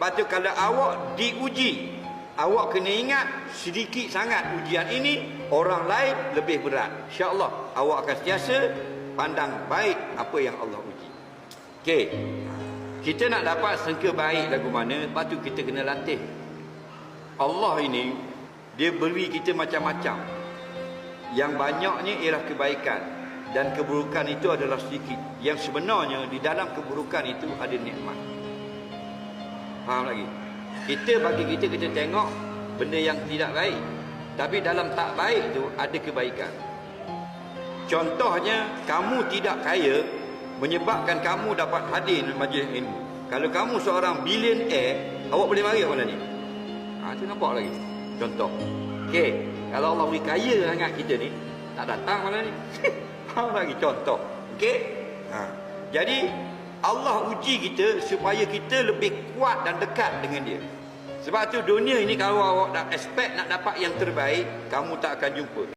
Sebab tu kalau awak diuji, awak kena ingat sedikit sangat ujian ini, orang lain lebih berat. InsyaAllah awak akan sentiasa pandang baik apa yang Allah uji. Okey. Kita nak dapat sangka baik lagu mana, lepas tu kita kena latih. Allah ini, dia beri kita macam-macam. Yang banyaknya ialah kebaikan, dan keburukan itu adalah sedikit. Yang sebenarnya di dalam keburukan itu ada nikmat. Faham lagi? Bagi kita tengok benda yang tidak baik, tapi dalam tak baik tu ada kebaikan. Contohnya, kamu tidak kaya menyebabkan kamu dapat hadir di majlis ilmu. Kalau kamu seorang billionaire, awak boleh mari apa ni? Itu nampak lagi. Contoh. Okey, kalau Allah beri kaya sangat kita ni, tak datang mana ni? Faham lagi contoh. Okey? Jadi Allah uji kita supaya kita lebih kuat dan dekat dengan dia. Sebab tu dunia ini kalau awak nak expect nak dapat yang terbaik, kamu tak akan jumpa.